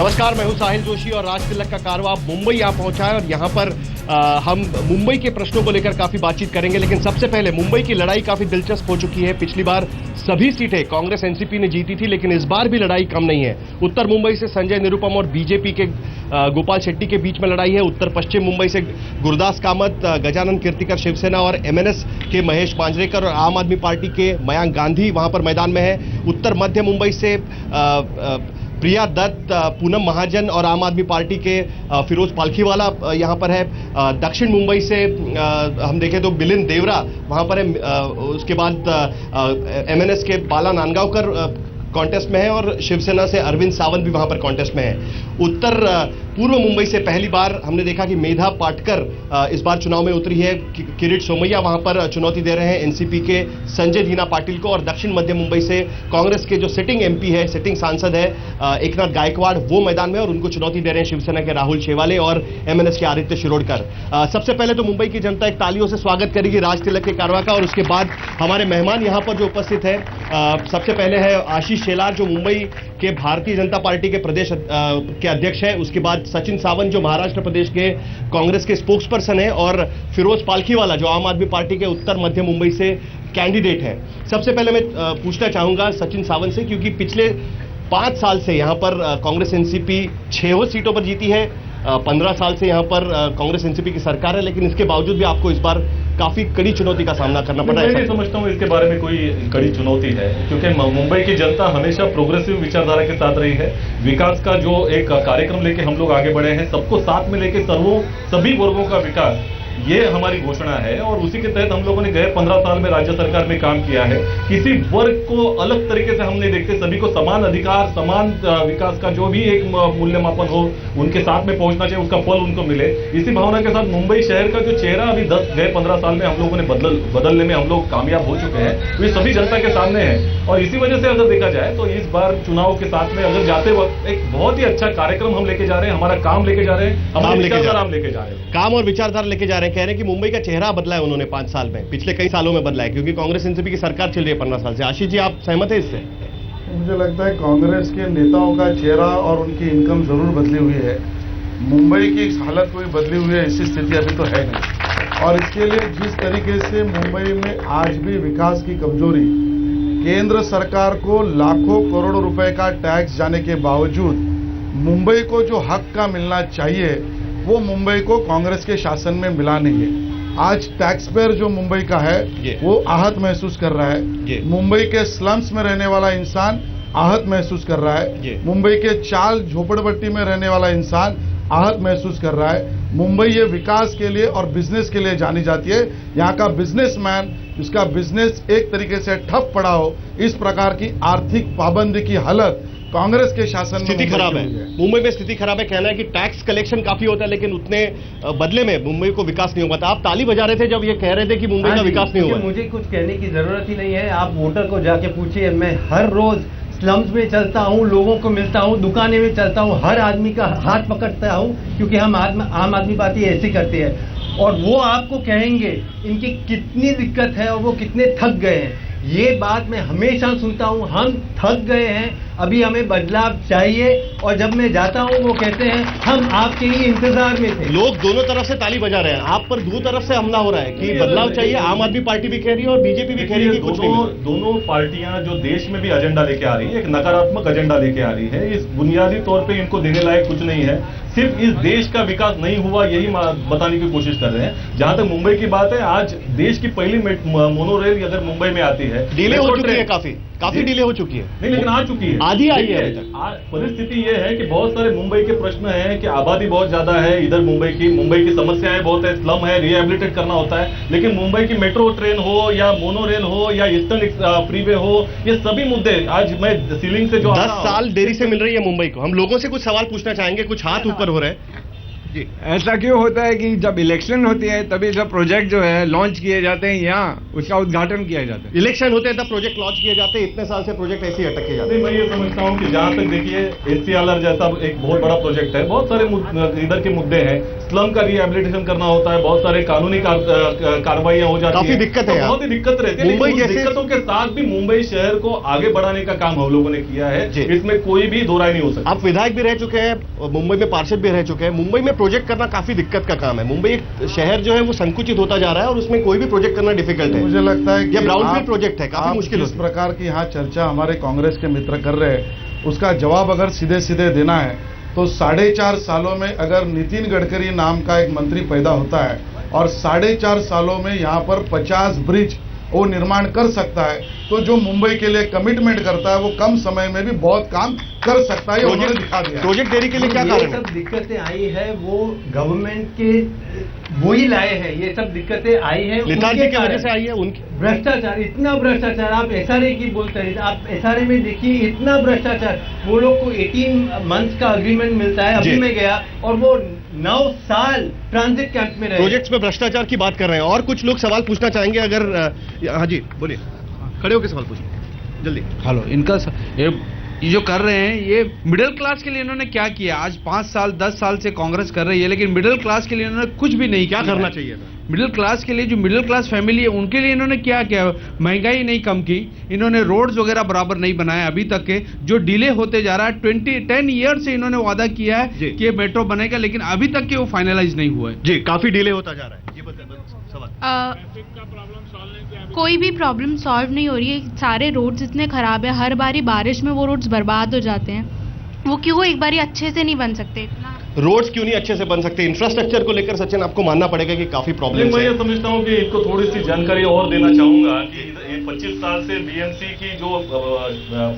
नमस्कार, मैं हूं साहिल जोशी और राज तिलक का कारवां मुंबई यहां पहुंचा है और यहां पर हम मुंबई के प्रश्नों को लेकर काफी बातचीत करेंगे। लेकिन सबसे पहले मुंबई की लड़ाई काफी दिलचस्प हो चुकी है। पिछली बार सभी सीटें कांग्रेस एनसीपी ने जीती थी, लेकिन इस बार भी लड़ाई कम नहीं है। उत्तर मुंबई से संजय निरुपम और बीजेपी के गोपाल शेट्टी के बीच में लड़ाई है। उत्तर पश्चिम मुंबई से गुरदास कामत, गजानन कीर्तिकर शिवसेना और एमएनएस के महेश मांजरेकर और आम आदमी पार्टी के मयांक गांधी वहां पर मैदान में है। उत्तर मध्य मुंबई से प्रिया दत्त, पूनम महाजन और आम आदमी पार्टी के फिरोज पालखीवाला यहां पर है। दक्षिण मुंबई से हम देखें तो मिलिंद देवरा वहां पर है। उसके बाद एमएनएस के बाला नांदगांवकर कॉन्टेस्ट में है और शिवसेना से अरविंद सावंत भी वहां पर कॉन्टेस्ट में है। उत्तर पूर्व मुंबई से पहली बार हमने देखा कि मेधा पाटकर इस बार चुनाव में उतरी है। किरीट सोमैया वहां पर चुनौती दे रहे हैं एनसीपी के संजय दीना पाटिल को। और दक्षिण मध्य मुंबई से कांग्रेस के जो सिटिंग एमपी है, सिटिंग सांसद है एकनाथ गायकवाड़, वो मैदान में और उनको चुनौती दे रहे हैं शिवसेना के राहुल शेवाले और एमएनएस के आदित्य शिरोडकर। सबसे पहले तो मुंबई की जनता एक तालियों से स्वागत करेगी राज तिलक के कारवां का। और उसके बाद हमारे मेहमान यहां पर जो उपस्थित है, सबसे पहले है आशीष शेलार जो मुंबई के भारतीय जनता पार्टी के प्रदेश के अध्यक्ष है। उसके बाद सचिन सावंत जो महाराष्ट्र प्रदेश के कांग्रेस के स्पोक्स पर्सन है और फिरोज पालखीवाला जो आम आदमी पार्टी के उत्तर मध्य मुंबई से कैंडिडेट है। सबसे पहले मैं पूछना चाहूंगा सचिन सावंत से, क्योंकि पिछले 5 साल से यहां पर कांग्रेस एनसीपी 6 सीटों पर जीती है। 15 साल से यहां पर कांग्रेस एनसीपी की सरकार है, लेकिन इसके बावजूद भी आपको इस बार काफी कड़ी चुनौती का सामना करना पड़ा है। मैं नहीं समझता हूं इसके बारे में कोई कड़ी चुनौती है, क्योंकि मुंबई की जनता हमेशा प्रोग्रेसिव विचारधारा के साथ रही है। विकास का जो एक कार्यक्रम लेके हम लोग आगे बढ़े हैं, सबको साथ में लेके सभी वर्गों का विकास, ये हमारी घोषणा है। और उसी के तहत हम लोगों ने गए 15 साल में राज्य सरकार में काम किया है। किसी वर्ग को अलग तरीके से हम नहीं देखते, सभी को समान अधिकार, समान विकास का जो भी एक मूल्यमापन हो उनके साथ में पहुंचना चाहिए, उसका फल उनको मिले। इसी भावना के साथ मुंबई शहर का जो चेहरा अभी 15 साल में हम लोगों ने बदलने में हम लोग कामयाब हो चुके हैं। तो ये सभी जनता के सामने है। और इसी वजह से अगर देखा जाए तो इस बार चुनाव के साथ में अगर जाते वक्त एक बहुत ही अच्छा कार्यक्रम हम लेके जा रहे हैं, हमारा काम लेके जा रहे हैं, हमारा विचारधारा लेके जा रहे हैं, काम और विचारधारा लेके जा रहे हैं। कह रहे हैं कि मुंबई का चेहरा बदला है उन्होंने 5 साल में, पिछले कई सालों में बदला है, क्योंकि कांग्रेस एनसीपी की सरकार चल रही है 15 साल से। आशीष जी, आप सहमत है इससे? मुझे लगता है कांग्रेस के नेताओं का चेहरा और उनकी इनकम जरूर बदली हुई है। मुंबई की हालत कोई बदली हुई है ऐसी स्थिति अभी तो है नहीं। और इसके लिए जिस तरीके से मुंबई में आज भी विकास की कमजोरी, केंद्र सरकार को लाखों करोड़ों रुपए का टैक्स जाने के बावजूद मुंबई को जो हक का मिलना चाहिए वो मुंबई को कांग्रेस के शासन में मिला नहीं है। आज टैक्स पेयर जो मुंबई का है वो आहत महसूस कर रहा है। मुंबई के स्लम्स में रहने वाला इंसान आहत महसूस कर रहा है। मुंबई के चाल झोपड़पट्टी में रहने वाला इंसान आहत महसूस कर रहा है। मुंबई ये विकास के लिए और बिजनेस के लिए जानी जाती है। यहाँ का बिजनेसमैन, जिसका बिजनेस एक तरीके से ठप पड़ा हो, इस प्रकार की आर्थिक पाबंदी की हालत कांग्रेस के शासन में स्थिति खराब है। मुंबई में स्थिति खराब है। कहना है कि टैक्स कलेक्शन काफी होता है, लेकिन उतने बदले में मुंबई को विकास नहीं हुआ था। आप ताली बजा रहे थे जब ये कह रहे थे कि मुंबई का विकास नहीं हुआ। मुझे कुछ कहने की जरूरत ही नहीं है। आप वोटर को जाके पूछिए। मैं हर रोज स्लम्स में चलता हूँ, लोगों को मिलता हूँ, दुकानें में चलता हूँ, हर आदमी का हाथ पकड़ता हूँ, क्योंकि हम आम आदमी पार्टी ऐसी करती है। और वो आपको कहेंगे इनकी कितनी दिक्कत है और वो कितने थक गए हैं। ये बात मैं हमेशा सुनता हूँ, हम थक गए हैं, अभी हमें बदलाव चाहिए। और जब मैं जाता हूँ वो कहते हैं हम आपके ही इंतजार में थे। लोग दोनों तरफ से ताली बजा रहे हैं, आप पर दो तरफ से हमला हो रहा है कि बदलाव चाहिए। आम आदमी पार्टी भी कह रही है और बीजेपी भी कह रही है कि कुछ नहीं। दोनों पार्टियां जो देश में भी एजेंडा लेके आ रही है, एक नकारात्मक एजेंडा लेके आ रही है। इस बुनियादी तौर पे इनको देने लायक कुछ नहीं है। सिर्फ इस देश का विकास नहीं हुआ यही बताने की कोशिश कर रहे हैं। जहां तक मुंबई की बात है, आज देश की पहली मोनोरेल अगर मुंबई में आती है, डिले हो चुकी है, काफी डिले हो चुकी है। नहीं, लेकिन आ चुकी है, आधी आई है अभी तक। परिस्थिति ये है कि बहुत सारे मुंबई के प्रश्न हैं कि आबादी बहुत ज्यादा है इधर, मुंबई की समस्याएं बहुत है, स्लम है, रिहेबिलिटेट करना होता है। लेकिन मुंबई की मेट्रो ट्रेन हो या मोनोरेल हो या ईस्टर्न फ्रीवे हो, ये सभी मुद्दे आज मैं सीलिंग से जो 10 साल देरी से मिल रही है मुंबई को। हम लोगों से कुछ सवाल पूछना चाहेंगे, कुछ हाथ ऊपर हो रहे हैं। जी। ऐसा क्यों होता है कि जब इलेक्शन होती है तभी सब प्रोजेक्ट जो है लॉन्च किए जाते हैं, यहाँ उसका उद्घाटन किया जाता है। इलेक्शन होते हैं तब प्रोजेक्ट लॉन्च किए जाते हैं, इतने साल से प्रोजेक्ट ऐसे ही अटके जाते हैं। मैं ये समझता हूँ कि जहाँ तक देखिए SCLR जैसा एक बहुत बड़ा प्रोजेक्ट है, बहुत सारे इधर के मुद्दे हैं, स्लम का रिहेबिलिटेशन करना होता है, बहुत सारे कानूनी कार्रवाइयां हो जाती काफी है, दिक्कत है तो यार। बहुत ही दिक्कत रहती है। मुंबई लेकिन उन जैसे- दिक्कतों के साथ भी मुंबई शहर को आगे बढ़ाने का काम हम लोगों ने किया है, जी। इसमें कोई भी दो राय नहीं हो सकती। आप विधायक भी रह चुके हैं, मुंबई में पार्षद भी रह चुके हैं। मुंबई में प्रोजेक्ट करना काफी दिक्कत का काम है। मुंबई एक शहर जो है वो संकुचित होता जा रहा है और उसमें कोई भी प्रोजेक्ट करना डिफिकल्ट है। मुझे लगता है कि ये ब्राउनफील्ड आप- प्रोजेक्ट है, काफी आप मुश्किल जिस होती है। प्रकार की यहाँ चर्चा हमारे कांग्रेस के मित्र कर रहे हैं, उसका जवाब अगर सीधे सीधे देना है तो 4.5 सालों में अगर नितिन गडकरी नाम का एक मंत्री पैदा होता है और 4.5 सालों में यहाँ पर 50 ब्रिज वो निर्माण कर सकता है, तो जो मुंबई के लिए कमिटमेंट करता है वो कम समय में भी बहुत काम कर सकता है, ये उन्होंने दिखा दिया है। प्रोजेक्ट देरी के लिए क्या ये कारण है? सब दिक्कतें आई है वो गवर्नमेंट के वो ही लाए हैं, ये सब दिक्कतें आई है लेथार्जी की वजह से आई है उनकी। भ्रष्टाचार, इतना भ्रष्टाचार। आप SRA की बोलते हैं, आप SRA में देखिए इतना भ्रष्टाचार। वो लोग को 18 मंथ्स का अग्रीमेंट मिलता है, जी। अभी मैं गया और वो 9 साल ट्रांजिट कैंप में रहे। प्रोजेक्ट्स में भ्रष्टाचार की बात कर रहे हैं और कुछ लोग सवाल पूछना चाहेंगे अगर हाँ जी बोलिए, खड़े होकर सवाल पूछिए जल्दी। हेलो, ये जो कर रहे हैं ये मिडिल क्लास के लिए इन्होंने क्या किया? आज 5 साल 10 साल से कांग्रेस कर रही है, लेकिन मिडिल क्लास के लिए इन्होंने कुछ भी नहीं क्या किया। करना चाहिए था? मिडिल क्लास के लिए, जो मिडिल क्लास फैमिली है उनके लिए इन्होंने क्या किया? महंगाई नहीं कम की, इन्होंने रोड्स वगैरह बराबर नहीं बनाए अभी तक के, जो डिले होते जा रहा है। 10 ईयर से इन्होंने वादा किया जी। है कि मेट्रो बनेगा, लेकिन अभी तक के वो फाइनलाइज नहीं हुआ है। जी, काफी डिले होता जा रहा है। जी बताइए सवाल। कोई भी प्रॉब्लम सॉल्व नहीं हो रही है। सारे रोड्स इतने खराब है, हर बारी बारिश में वो रोड्स बर्बाद हो जाते हैं। वो क्यों एक बारी अच्छे से नहीं बन सकते? इतना रोड्स क्यों नहीं अच्छे से बन सकते? इंफ्रास्ट्रक्चर को लेकर सचिन आपको मानना पड़ेगा कि काफी प्रॉब्लम मैं है। ये समझता हूँ कि इनको थोड़ी सी जानकारी और देना चाहूंगा कि ये 25 साल से BMC की जो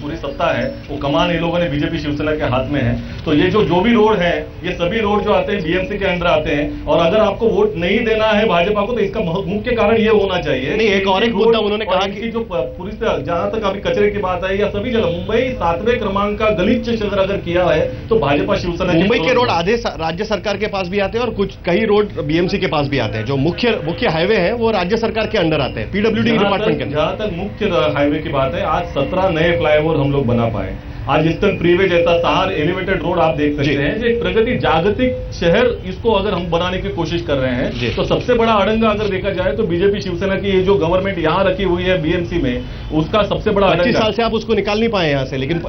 पूरी सत्ता है वो कमान इन लोगों ने बीजेपी शिवसेना के हाथ में है। तो ये जो भी रोड है, ये सभी रोड जो आते हैं BMC के अंडर आते हैं, और अगर आपको वोट नहीं देना है भाजपा को तो इसका मुख्य कारण ये होना चाहिए। नहीं, एक और एक मुद्दा उन्होंने कहा कि जो पूरी जहां तक अभी कचरे की बात आई या सभी जगह मुंबई 7वें क्रमांक का गलीच शहर अगर किया है तो भाजपा शिवसेना मुंबई के रोड आधे राज्य सरकार के पास भी आते हैं और कुछ कई रोड BMC के पास भी आते हैं। जो मुख्य हाईवे हैं वो राज्य सरकार के अंडर आते हैं, PWD डिपार्टमेंट के अंदर। जहां तक मुख्य हाईवे की बात है, आज 17 नए फ्लाईओवर हम लोग बना पाए। आज ईस्टर्न फ्रीवे जैसा सहार एलिवेटेड रोड आप देख सकते हैं, जो एक प्रगति जागतिक शहर इसको अगर हम बनाने की कोशिश कर रहे हैं, तो सबसे बड़ा अड़ंगा अगर देखा जाए तो बीजेपी शिवसेना की ये जो गवर्नमेंट यहाँ रखी हुई है BMC में, उसका सबसे बड़ा 25 साल अड़ंगा। से आप उसको निकाल नहीं पाए यहाँ से, लेकिन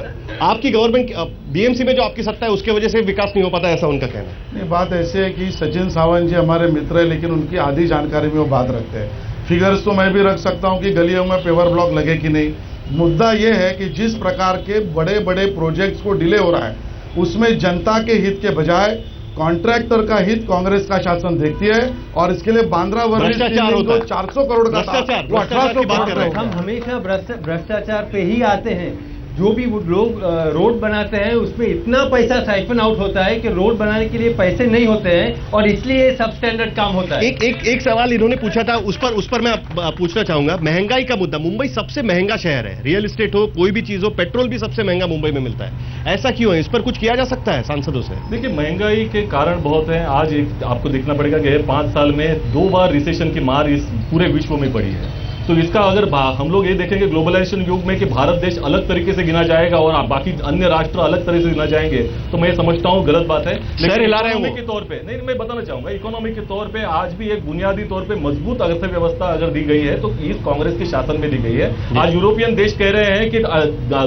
आपकी गवर्नमेंट BMC में जो आपकी सत्ता है उसके वजह से विकास नहीं हो पाता, ऐसा उनका कहना है। नहीं, बात ऐसी है कि सचिन सावंत जी हमारे मित्र है, लेकिन उनकी आधी जानकारी में वो बात रखते हैं। फिगर्स तो मैं भी रख सकता हूं कि गलियों में पेवर ब्लॉक लगे कि नहीं। मुद्दा ये है कि जिस प्रकार के बड़े बड़े प्रोजेक्ट्स को डिले हो रहा है, उसमें जनता के हित के बजाय कॉन्ट्रैक्टर का हित कांग्रेस का शासन देखती है, और इसके लिए बांद्रा वर्दी भ्रष्टाचार होता है। 400 करोड़ का था, भ्रष्टाचार वो 1800 की बात कर रहे करोड़ हैं। हो हम गया। हमेशा भ्रष्टाचार पे ही आते हैं। जो भी वो लोग रोड बनाते हैं उसमें इतना पैसा साइफन आउट होता है कि रोड बनाने के लिए पैसे नहीं होते हैं, और इसलिए सब स्टैंडर्ड काम होता है। एक सवाल इन्होंने पूछा था, उस पर मैं पूछना चाहूंगा। महंगाई का मुद्दा, मुंबई सबसे महंगा शहर है, रियल एस्टेट हो कोई भी चीज हो, पेट्रोल भी सबसे महंगा मुंबई में मिलता है। ऐसा क्यों है? इस पर कुछ किया जा सकता है सांसदों से? देखिए, महंगाई के कारण बहुत हैं। आज आपको देखना पड़ेगा कि 5 साल में 2 बार रिसेशन की मार इस पूरे विश्व में पड़ी है। तो इसका अगर हम लोग ये देखेंगे ग्लोबलाइजेशन युग में कि भारत देश अलग तरीके से गिना जाएगा और बाकी अन्य राष्ट्र अलग तरह से गिना जाएंगे, तो मैं समझता हूं गलत बात है। शहर हिला रहे हैं वो। इकोनॉमी के तौर पे नहीं, मैं बताना चाहूंगा, इकोनॉमी के तौर पे आज भी एक बुनियादी तौर पे मजबूत अर्थव्यवस्था अगर दी गई है तो इस कांग्रेस के शासन में दी गई है। आज यूरोपियन देश कह रहे हैं कि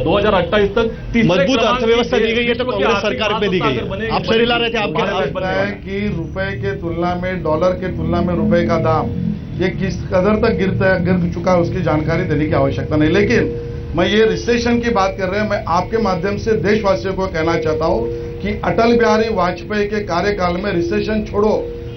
2028 तक मजबूत अर्थव्यवस्था दी गई है तो कांग्रेस सरकार में दी गई है। आप शहर हिला रहे थे, मुझे लगता है कि रुपए के तुलना में, डॉलर के तुलना में रुपए का दाम ये किस कदर तक गिर चुका है उसकी जानकारी देने की आवश्यकता नहीं। लेकिन मैं ये रिसेशन की बात कर रहे हैं, मैं आपके माध्यम से देशवासियों को कहना चाहता हूं कि अटल बिहारी वाजपेयी के कार्यकाल में रिसेशन छोड़ो,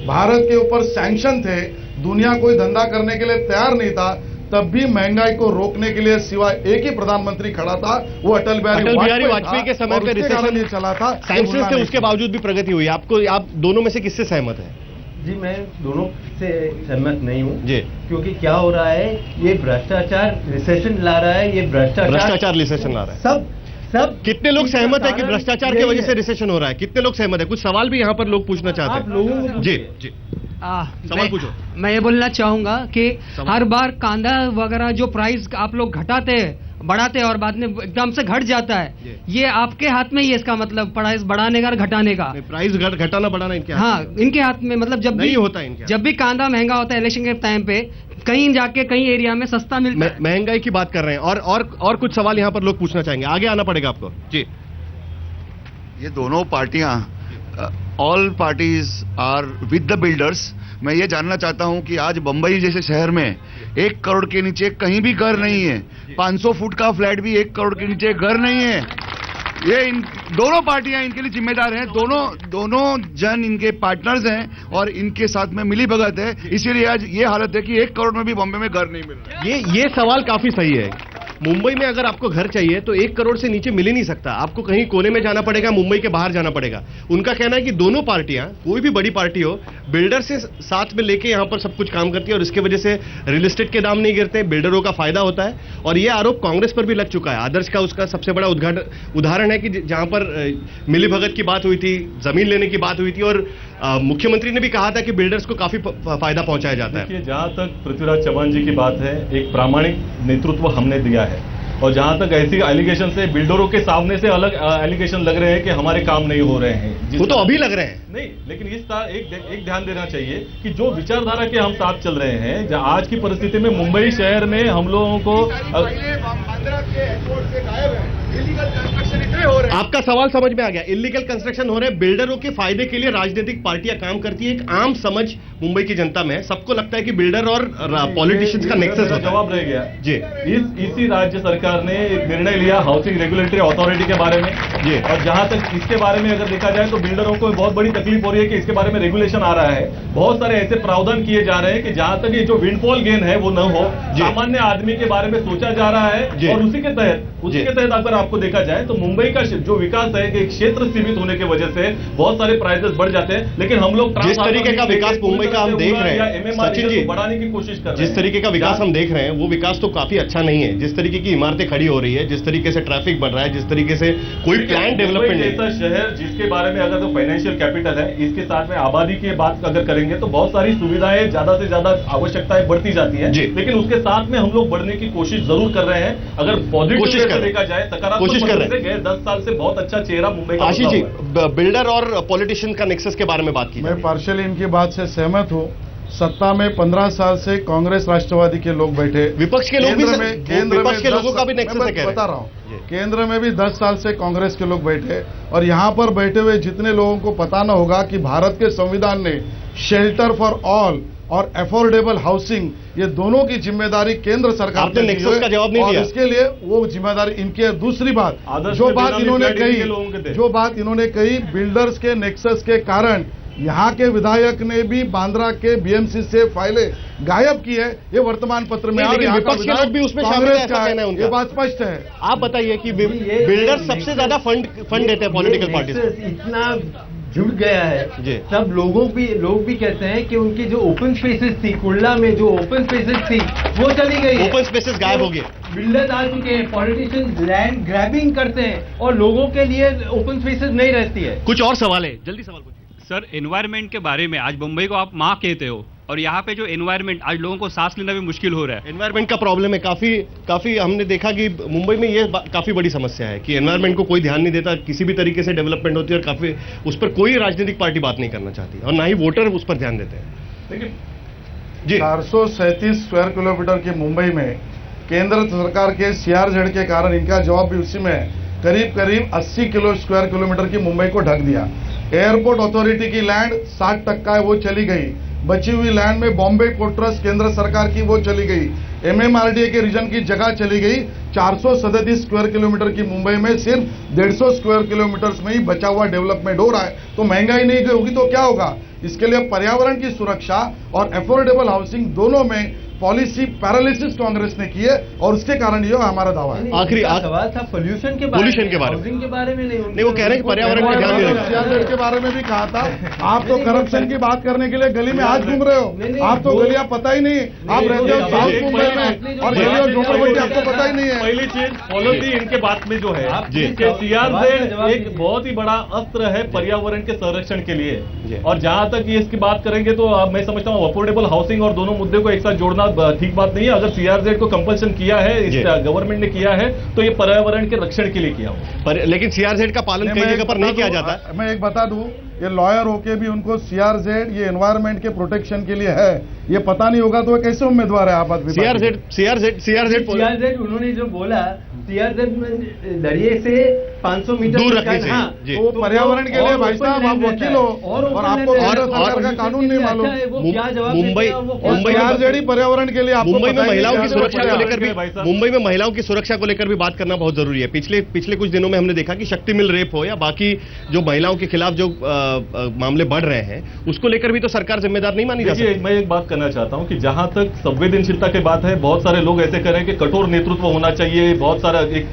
भारत के ऊपर सैंक्शन थे, दुनिया कोई धंधा करने के लिए तैयार नहीं था, तब भी महंगाई को रोकने के लिए सिवाय एक ही प्रधानमंत्री खड़ा था, वो अटल बिहारी वाजपेयी के समय पे रिसेशन चला था। सैंक्शन थे, उसके बावजूद भी प्रगति हुई। आप दोनों में से किससे सहमत है? जी, मैं दोनों से सहमत नहीं हूँ जी, क्योंकि क्या हो रहा है, ये भ्रष्टाचार रिसेशन ला रहा है, ये भ्रष्टाचार रिसेशन ला रहा है। सब कितने लोग सहमत है कि कारण भ्रष्टाचार की यही वजह है। से रिसेशन हो रहा है? कितने लोग सहमत है? कुछ सवाल भी यहाँ पर लोग पूछना चाहते आप हैं। लोगों को जी पूछिए। जी सवाल सवाल पूछो। मैं ये बोलना चाहूंगा कि सवाल। हर बार कांदा वगैरह जो प्राइस आप लोग घटाते हैं बढ़ाते हैं और बाद में एकदम से घट जाता है, ये आपके हाथ में ही है इसका मतलब प्राइस बढ़ाने का और घटाने का। प्राइस घटाना बढ़ाना इनके हाथ हाँ में है। इनके हाथ में, मतलब जब नहीं भी होता इनके हाथ। जब भी कांदा महंगा होता है इलेक्शन के टाइम पे कहीं जाके कहीं एरिया में सस्ता मिलता है। महंगाई की बात कर रहे हैं और कुछ सवाल यहाँ पर लोग पूछना चाहेंगे। आगे आना पड़ेगा आपको। जी ये दोनों पार्टियां, all parties are with the builders. मैं ये जानना चाहता हूं कि आज बंबई जैसे शहर में 1 करोड़ के नीचे कहीं भी घर नहीं है। 500 फुट का फ्लैट भी 1 करोड़ के नीचे घर नहीं है। ये इन दोनों पार्टियां इनके लिए जिम्मेदार हैं। दोनों जन इनके पार्टनर्स हैं और इनके साथ में मिली भगत है। इसीलिए आज ये हालत है कि 1 करोड़ में भी बॉम्बे में घर नहीं मिल रहा। ये सवाल काफी सही है। मुंबई में अगर आपको घर चाहिए तो 1 करोड़ से नीचे मिल ही नहीं सकता। आपको कहीं कोने में जाना पड़ेगा, मुंबई के बाहर जाना पड़ेगा। उनका कहना है कि दोनों पार्टियां, कोई भी बड़ी पार्टी हो, बिल्डर से साथ में लेके यहां पर सब कुछ काम करती है और इसके वजह से रियल एस्टेट के दाम नहीं गिरते, बिल्डरों का फायदा होता है। और यह आरोप कांग्रेस पर भी लग चुका है। आदर्श का उसका सबसे बड़ा उदाहरण है कि जहां पर मिलीभगत की बात हुई थी, जमीन लेने की बात हुई थी और मुख्यमंत्री ने भी कहा था कि बिल्डर्स को काफी फायदा पहुंचाया जाता है। देखिए, जहां तक पृथ्वीराज चौहान जी की बात है, एक प्रामाणिक नेतृत्व हमने दिया है। और जहां तक ऐसी एलिगेशन से बिल्डरों के सामने से अलग एलिगेशन लग रहे हैं कि हमारे काम नहीं हो रहे हैं, वो तो अभी लग रहे हैं। नहीं, लेकिन एक ध्यान देना चाहिए कि जो विचारधारा के हम साथ चल रहे हैं, जहां आज की परिस्थिति में मुंबई शहर में हम लोगों को आपका सवाल समझ में आ गया। इलीगल कंस्ट्रक्शन हो रहे हैं, बिल्डरों के फायदे के लिए राजनीतिक पार्टियां काम करती है। एक आम समझ मुंबई की जनता में है। सबको लगता है कि बिल्डर और पॉलिटिशियंस का नेक्सस होता है। जवाब रह गया जी। इसी राज्य सरकार ने एक निर्णय लिया हाउसिंग रेगुलेटरी अथॉरिटी के बारे में। जी। और जहां तक इसके बारे में अगर देखा जाए तो बिल्डरों को बहुत बड़ी तकलीफ हो रही है कि इसके बारे में रेगुलेशन आ रहा है। बहुत सारे ऐसे प्रावधान किए जा रहे हैं कि जहां तक ये जो विंडफॉल गेन है वो न हो, सामान्य आदमी के बारे में सोचा जा रहा है। और उसी के तहत अगर आपको देखा जाए तो मुंबई का जो विकास है कि क्षेत्र सीमित होने की वजह से बहुत सारे प्राइसेस बढ़ जाते हैं। लेकिन हम लोग जिस तरीके का विकास मुंबई का हम देख रहे हैं, सचिन जी, बढ़ाने की कोशिश कर रहे हैं। जिस तरीके का विकास हम देख रहे हैं वो विकास तो काफी अच्छा नहीं है। जिस तरीके की इमारतें खड़ी हो रही है, जिस तरीके से ट्रैफिक बढ़ रहा है, जिस तरीके से कोई प्लान डेवलपमेंट नहीं। ऐसा शहर जिसके बारे में अगर तो फाइनेंशियल कैपिटल है, इसके साथ में आबादी की बात अगर करेंगे तो बहुत सारी सुविधाएं, ज्यादा से ज्यादा आवश्यकताएं बढ़ती जाती है। लेकिन उसके साथ में हम लोग बढ़ने की कोशिश जरूर कर रहे हैं। अगर पॉजिटिव वे देखा जाए, सकारात्मक गए 10 साल से बहुत अच्छा चेहरा मुंबई का। आशीष जी, बिल्डर और पॉलिटिशियन का नेक्सस के बारे में बात की। मैं पार्शियली इनकी बात से सहमत हूं। सत्ता में 15 साल से कांग्रेस राष्ट्रवादी के लोग बैठे, विपक्ष के लोग भी, केंद्र में विपक्ष के लोगों का भी नेक्सस है। बता रहा हूं, केंद्र में भी 10 साल से कांग्रेस के लोग बैठे और यहां पर बैठे हुए जितने लोगों को पता ना होगा कि भारत के संविधान ने शेल्टर फॉर ऑल और अफोर्डेबल हाउसिंग, ये दोनों की जिम्मेदारी केंद्र सरकार आपने नेक्सस का जवाब नहीं दिया। दिया। इसके लिए वो जिम्मेदारी इनकी है। दूसरी बात, जो बात इन्होंने कही बिल्डर्स के नेक्सस के कारण यहाँ के विधायक ने भी बांद्रा के बीएमसी से फाइलें गायब की है। ये वर्तमान पत्र में विपक्ष के लोग भी उसमें शामिल है, ऐसा कहना है उनका। ये बात स्पष्ट है। आप बताइए कि बिल्डर सबसे ज्यादा फंड देते हैं पॉलिटिकल पार्टी से। इतना जुड़ गया है, सब लोग भी कहते हैं कि उनकी जो ओपन स्पेसेस थी, कुर्ला में जो ओपन स्पेसेस थी वो चली गई। ओपन स्पेसेस गायब हो गए। बिल्डर्स आ चुके हैं, पॉलिटिशियंस लैंड ग्रैबिंग करते हैं और लोगों के लिए ओपन स्पेसेस नहीं रहती है। कुछ और सवाल है, जल्दी सवाल पूछिए। सर, एनवायरनमेंट के बारे में आज मुंबई को आप माँ कहते हो और यहाँ पे जो एनवायरनमेंट, आज लोगों को सांस लेना भी मुश्किल हो रहा है। एनवायरनमेंट का प्रॉब्लम है, काफी हमने देखा कि मुंबई में ये काफी बड़ी समस्या है कि एनवायरनमेंट को कोई ध्यान नहीं देता। किसी भी तरीके से डेवलपमेंट होती है और काफी उस पर कोई राजनीतिक पार्टी बात नहीं करना चाहती और ना ही वोटर उस पर ध्यान देते हैं। जी, 437 स्क्वायर किलोमीटर की मुंबई में केंद्र सरकार के सीआरजेड के कारण इनका जवाब भी उसी में है। करीब 80 स्क्वायर किलोमीटर की मुंबई को ढक दिया। एयरपोर्ट अथॉरिटी की लैंड 60% है, वो चली गई। बची हुई लैंड में बॉम्बे पोर्ट ट्रस्ट केंद्र सरकार की वो चली गई। एमएमआरडीए के रीजन की जगह चली गई। 437 स्क्वायर किलोमीटर की मुंबई में सिर्फ 150 स्क्वायर किलोमीटर में ही बचा हुआ डेवलपमेंट हो रहा है। तो महंगाई नहीं होगी तो क्या होगा? इसके लिए पर्यावरण की सुरक्षा और अफोर्डेबल हाउसिंग दोनों में पॉलिसी पैरालिसिस कांग्रेस ने की है और उसके कारण ये हमारा दावा है। आखिरी सवाल था पोल्यूशन के बारे में, हाउसिंग के बारे में नहीं, वो कह रहे हैं कि पर्यावरण पे ध्यान देना। सीआरजेड के बारे में भी कहा था। आप तो करप्शन की बात करने के लिए गली में आज घूम रहे हो, आप तो गलियां पता ही नहीं, आप रहते हो साउथ मुंबई में और गली और झोपड़पट्टी आपको पता ही नहीं है। पहली चीज पॉलिसी इनके बात में जो है कि सीआरजेड एक बहुत ही बड़ा अस्त्र है पर्यावरण के संरक्षण के लिए, और जहां तक ये इसकी बात करेंगे तो मैं समझता हूँ अफोर्डेबल हाउसिंग और दोनों मुद्दे को एक साथ जोड़ना ठीक बात नहीं है। अगर सीआरजेड को कंपल्सन किया है, इस गवर्नमेंट ने किया है, तो ये पर्यावरण के रक्षण के लिए किया हो। लेकिन सीआरजेड का पालन कई जगह पर नहीं किया जाता। मैं एक बता दूं, ये लॉयर होके भी उनको सीआरजेड ये एनवायरमेंट के प्रोटेक्शन के लिए है, ये पता नहीं होगा तो कैसे उम्मीदवार है आप आदमी? सीआरजेड उन्होंने जो बोला, सीआरजेड दरिये से 500 मीटर दूर रखनी चाहिए। हाँ, तो पर्यावरण के लिए भाई साहब आप वकील हो और आपको सरकार का कानून नहीं मालूम। मुंबई सीआरजेड ही पर्यावरण के लिए आपको मुंबई में महिलाओं की सुरक्षा को लेकर भी मुंबई में महिलाओं की सुरक्षा को लेकर भी बात करना बहुत जरूरी है। पिछले कुछ दिनों में हमने देखा कि शक्ति मिल रेप हो या बाकी जो महिलाओं के खिलाफ जो मामले बढ़ रहे हैं, उसको लेकर भी तो सरकार जिम्मेदार नहीं मानी जा सकती। मैं एक बात करना चाहता हूं कि जहां तक संवेदनशीलता की बात है, बहुत सारे लोग ऐसे करें कि कठोर नेतृत्व होना चाहिए, बहुत सारा एक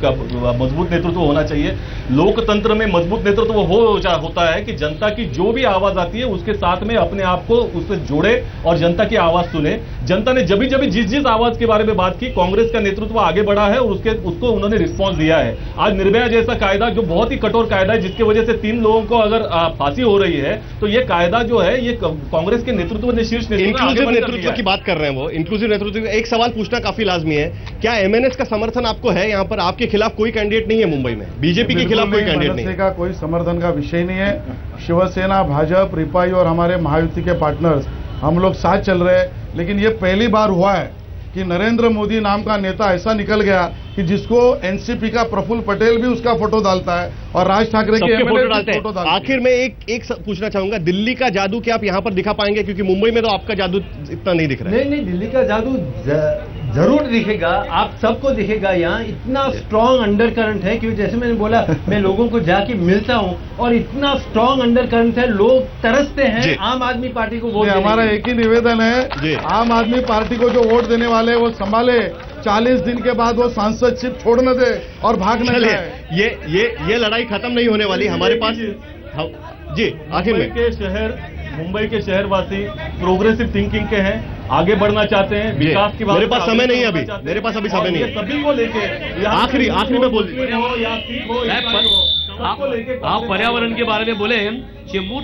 मजबूत नेतृत्व होना चाहिए। लोकतंत्र में मजबूत नेतृत्व होता है कि जनता की जो भी आवाज आती है उसके साथ में अपने आप को उससे जोड़े और जनता की आवाज सुने। जनता ने जब जिस आवाज के बारे में बात की, कांग्रेस का नेतृत्व आगे बढ़ा है और उसको उन्होंने रिस्पॉन्स दिया है। आज निर्भया जैसा कायदा जो बहुत ही कठोर कायदा है, जिसकी वजह से 3 लोगों को अगर फांसी हो रही है, तो ये कायदा जो है ये कांग्रेस के नेतृत्व ने शीर्ष इंक्लूसिव नेतृत्व की बात कर रहे हैं वो इंक्लूसिव नेतृत्व। एक सवाल पूछना काफी लाजमी है, क्या एमएनएस का समर्थन आपको है? यहाँ पर आपके खिलाफ कोई कैंडिडेट नहीं है मुंबई में, बीजेपी के खिलाफ कोई कैंडिडेट नहीं है। का कोई समर्थन का विषय नहीं है। शिवसेना, भाजपा, रिपाई और हमारे महायुति के पार्टनर्स हम लोग साथ चल रहे हैं, लेकिन ये पहली बार हुआ है कि नरेंद्र मोदी नाम का नेता ऐसा निकल गया कि जिसको एनसीपी का प्रफुल्ल पटेल भी उसका फोटो डालता है और राज ठाकरे के फोटो डालते हैं। आखिर में एक पूछना चाहूंगा, दिल्ली का जादू क्या आप यहाँ पर दिखा पाएंगे? क्योंकि मुंबई में तो आपका जादू इतना नहीं दिख रहा है। नहीं, दिल्ली का जादू जरूर दिखेगा, आप सबको दिखेगा। यहाँ इतना स्ट्रॉन्ग अंडर करंट है, क्योंकि जैसे मैंने बोला, मैं लोगों को जाके मिलता हूँ और इतना स्ट्रॉन्ग अंडर करंट है, लोग तरसते हैं आम आदमी पार्टी को वोट देने। हमारा एक ही निवेदन है, आम आदमी पार्टी को जो वोट देने वाले वो संभाले, 40 दिन के बाद वो सांसदशिप छोड़ न दे और भाग न जाए। ये लड़ाई खत्म नहीं होने वाली हमारे पास। जी, आखिर में मुंबई के शहरवासी प्रोग्रेसिव थिंकिंग के हैं, आगे बढ़ना चाहते हैं, विकास की बात। मेरे पास समय नहीं है अभी, मेरे पास अभी समय नहीं है। सभी को लेके आखिरी में बोल दीजिए। आप पर्यावरण के बारे में बोले, चेंबूर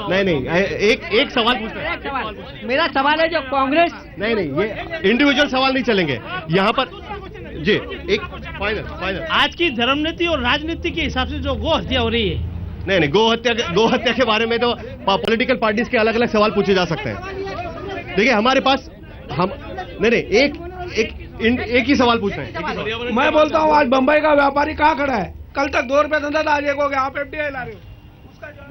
नहीं, एक सवाल पूछना। मेरा सवाल है जो कांग्रेस नहीं, ये इंडिविजुअल सवाल नहीं चलेंगे यहाँ पर। जी, एक फाइनल आज की धर्मनीति और राजनीति के हिसाब से जो गो हत्या हो रही है, नहीं, गो हत्या के बारे में तो पॉलिटिकल पार्टीज के अलग अलग सवाल पूछे जा सकते हैं। देखिए, हमारे पास हम एक ही सवाल पूछ रहे हैं। मैं बोलता हूँ, आज बंबई का व्यापारी कहाँ खड़ा है? कल तक 2 रुपए धंधा था, आज 1 हो गया। आप एफडीआई ला रहे हो।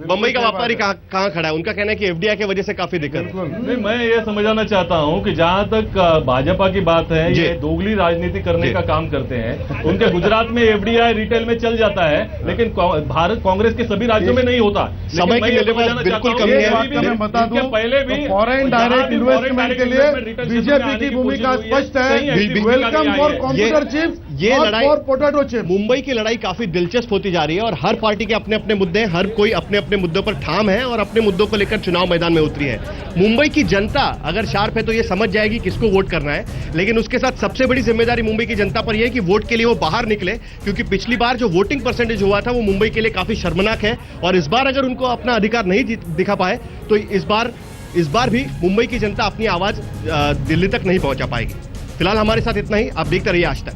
बंबई का व्यापारी कहाँ खड़ा है? उनका कहना है कि एफडीआई की वजह से काफी दिक्कत है। नहीं, मैं ये समझाना चाहता हूँ कि जहां तक भाजपा की बात है, ये दोगली राजनीति करने का काम करते हैं। उनके गुजरात में एफडीआई रिटेल में चल जाता है, लेकिन भारत कांग्रेस के सभी राज्यों में नहीं होता। समय की बिल्कुल कमी है। मैं बता दूं, पहले भी फॉरेन डायरेक्ट इन्वेस्टमेंट के लिए बीजेपी की भूमिका स्पष्ट है। वेलकम फॉर कंप्यूटर चिप्स, ये लड़ाई फॉर पोटैटो चिप्स। मुंबई की लड़ाई काफी दिलचस्प होती जा रही है और हर पार्टी के अपने अपने मुद्दे हैं, हर कोई अपने अपने मुद्दों पर ठाम है और अपने मुद्दों को लेकर चुनाव मैदान में उतरी है। मुंबई की जनता अगर शार्प है तो ये समझ जाएगी किसको वोट करना है, लेकिन उसके साथ सबसे बड़ी जिम्मेदारी मुंबई की जनता पर यह है कि वोट के लिए वो बाहर निकले, क्योंकि पिछली बार जो वोटिंग परसेंटेज हुआ था वो मुंबई के लिए काफी शर्मनाक है और इस बार अगर उनको अपना अधिकार नहीं दिखा पाए तो इस बार भी मुंबई की जनता अपनी आवाज दिल्ली तक नहीं पहुंचा पाएगी। फिलहाल हमारे साथ इतना ही। आप देखते रहिए आज तक।